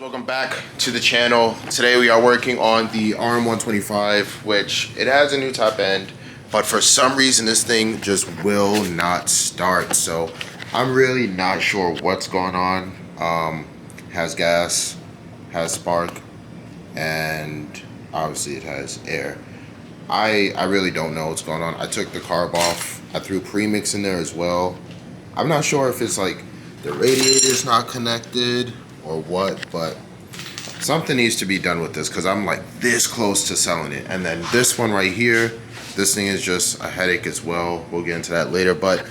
Welcome back to the channel. Today we are working on the Rm125, which it has a new top end, but for some reason this thing just will not start. So I'm really not sure what's going on. Has gas, has spark, and obviously it has air. I really don't know what's going on. I took the carb off. I threw premix in there as well. I'm not sure if it's like the radiator's not connected or what, but something needs to be done with this because I'm like this close to selling it. And then this one right here, this thing is just a headache as well. We'll get into that later, but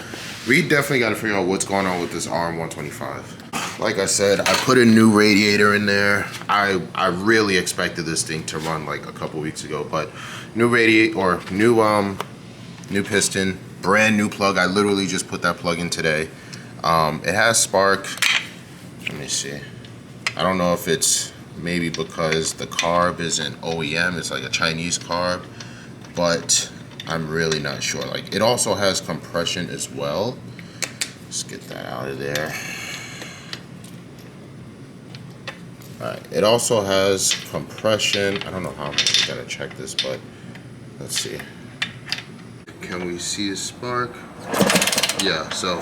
we definitely got to figure out what's going on with this Rm125. Like I said, I put a new radiator in there. I really expected this thing to run like a couple weeks ago, but new radiator or new piston, brand new plug. I literally just put that plug in today. It has spark. Let me see. I don't know if it's maybe because the carb is an OEM, it's like a Chinese carb, but I'm really not sure. Like, it also has compression as well. Let's get that out of there. Alright, it also has compression. I don't know how I'm gonna check this, but let's see. Can we see the spark? Yeah, so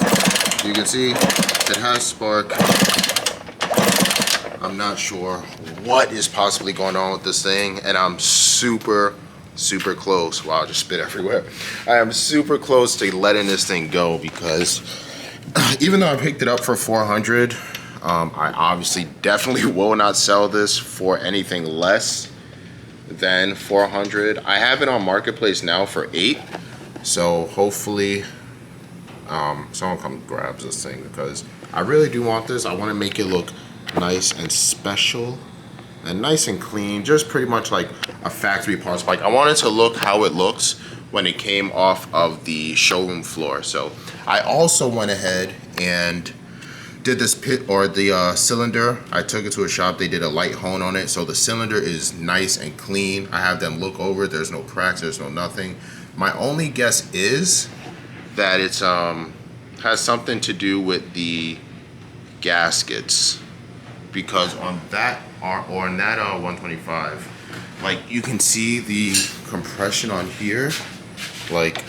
you can see it has spark. I'm not sure what is possibly going on with this thing, and I'm super close. Wow, I just spit everywhere. I am super close to letting this thing go because even though I picked it up for 400, I obviously definitely will not sell this for anything less than 400. I have it on Marketplace now for 8, so hopefully someone comes grabs this thing because I really do want this. I want to make it look nice and special and nice and clean, just pretty much like a factory parts bike. I wanted to look how it looks when it came off of the showroom floor. So I also went ahead and did this pit or the cylinder. I took it to a shop. They did a light hone on it, so the cylinder is nice and clean. I have them look over it. There's no cracks, there's no nothing. My only guess is that it's has something to do with the gaskets, because on that that 125, like, you can see the compression on here. Like,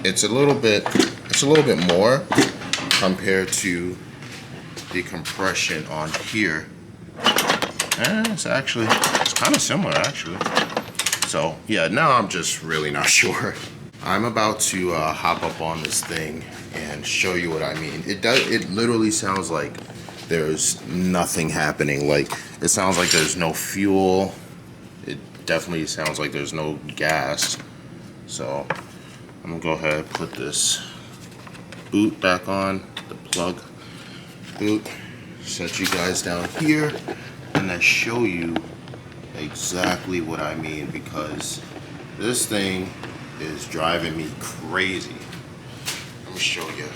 it's a little bit more compared to the compression on here. It's kind of similar actually. So yeah, now I'm just really not sure. I'm about to hop up on this thing and show you what I mean. It literally sounds like there's nothing happening. Like, it sounds like there's no fuel. It definitely sounds like there's no gas. So I'm gonna go ahead and put this boot back on, the plug boot, set you guys down here, and then show you exactly what I mean, because this thing is driving me crazy. Let me show you.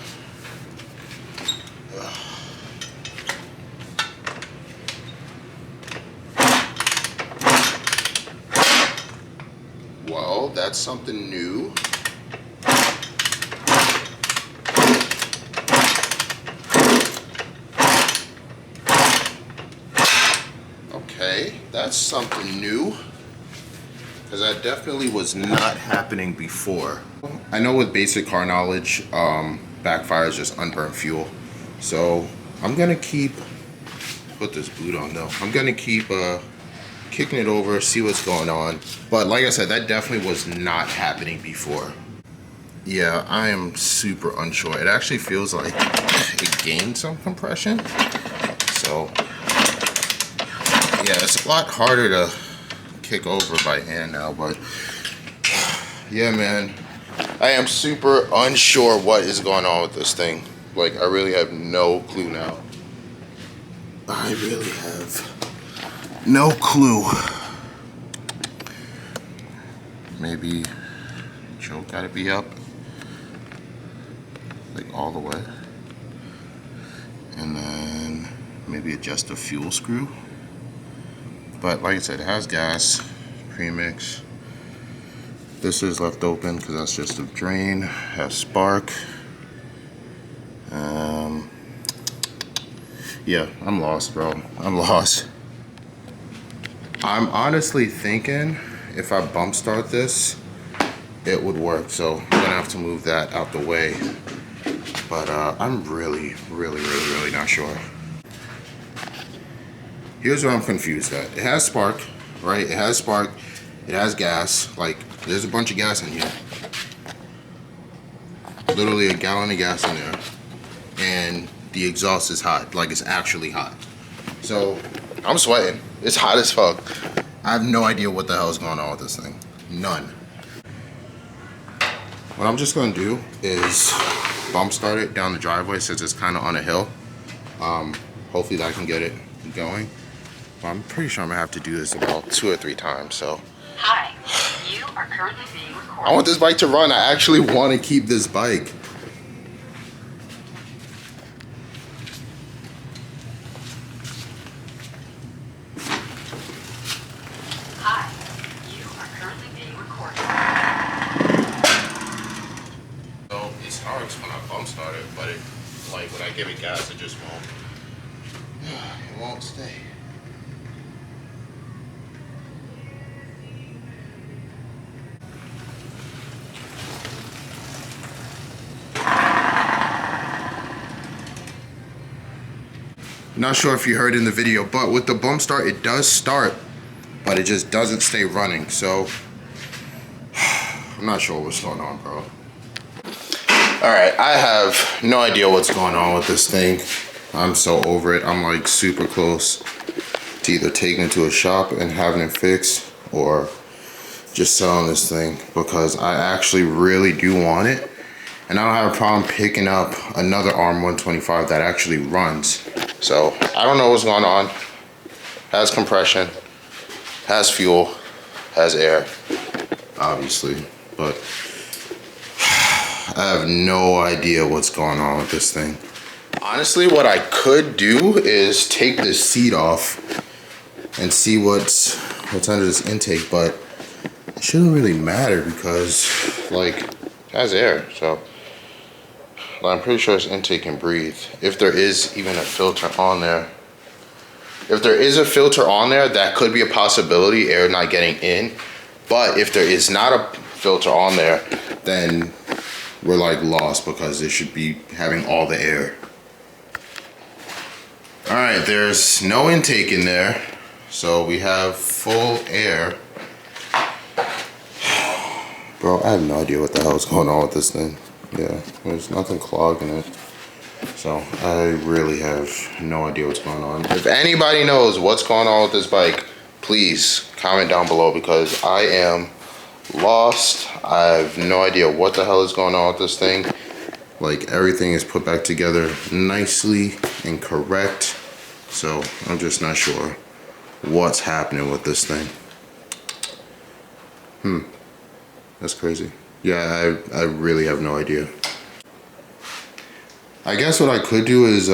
Well, that's something new. Okay, that's something new, because that definitely was not happening before. I know with basic car knowledge, backfire is just unburnt fuel. So I'm gonna put this boot on though. I'm gonna keep kicking it over, see what's going on. But like I said, that definitely was not happening before. Yeah, I am super unsure. It actually feels like it gained some compression. So yeah, it's a lot harder to kick over by hand now, but yeah, man, I am super unsure what is going on with this thing. Like, I really have no clue now. I really have no clue. Maybe choke gotta be up, like all the way, and then maybe adjust the fuel screw. But like I said, it has gas, premix. This is left open because that's just a drain. Has spark. Yeah, I'm lost, bro. I'm lost. I'm honestly thinking if I bump start this, it would work. So I'm gonna have to move that out the way. But I'm really not sure. Here's what I'm confused at. It has spark, right? It has spark. It has gas. Like, there's a bunch of gas in here. Literally a gallon of gas in there. And the exhaust is hot. Like, it's actually hot. So, I'm sweating. It's hot as fuck. I have no idea what the hell is going on with this thing. None. What I'm just gonna do is bump start it down the driveway since it's kind of on a hill. Hopefully that can get it going. But I'm pretty sure I'm gonna have to do this about 2 or 3 times, so. Hi, you are currently being recorded. I want this bike to run. I actually want to keep this bike. Hi, you are currently being recorded. So it starts when I bump start it, but it, like when I give it gas, it just won't. It won't stay. Not sure if you heard in the video, but with the bump start, it does start, but it just doesn't stay running. So I'm not sure what's going on, bro. All right, I have no idea what's going on with this thing. I'm so over it. I'm like super close to either taking it to a shop and having it fixed or just selling this thing because I actually really do want it. And I don't have a problem picking up another Rm125 that actually runs. So I don't know what's going on. Has compression, has fuel, has air, obviously, but I have no idea what's going on with this thing. Honestly, what I could do is take this seat off and see what's under this intake, but it shouldn't really matter because like it has air, so I'm pretty sure this intake can breathe. If there is even a filter on there. If there is a filter on there, that could be a possibility, air not getting in. But if there is not a filter on there, then we're like lost because it should be having all the air. All right, there's no intake in there. So we have full air. Bro, I have no idea what the hell is going on with this thing. Yeah, there's nothing clogging it. So I really have no idea what's going on. If anybody knows what's going on with this bike, please comment down below because I am lost. I have no idea what the hell is going on with this thing. Like everything is put back together nicely and correct. So I'm just not sure what's happening with this thing. That's crazy. Yeah, I really have no idea. I guess what I could do is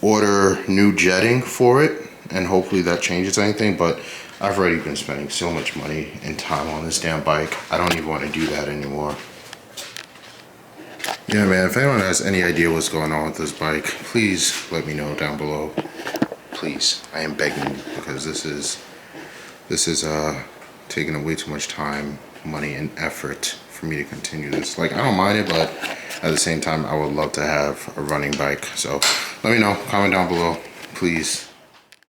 order new jetting for it and hopefully that changes anything, but I've already been spending so much money and time on this damn bike. I don't even want to do that anymore. Yeah, man, if anyone has any idea what's going on with this bike, please let me know down below. Please, I am begging you because this is taking up way too much time, money, and effort for me to continue this. Like, I don't mind it, but at the same time, I would love to have a running bike. So let me know, comment down below, please.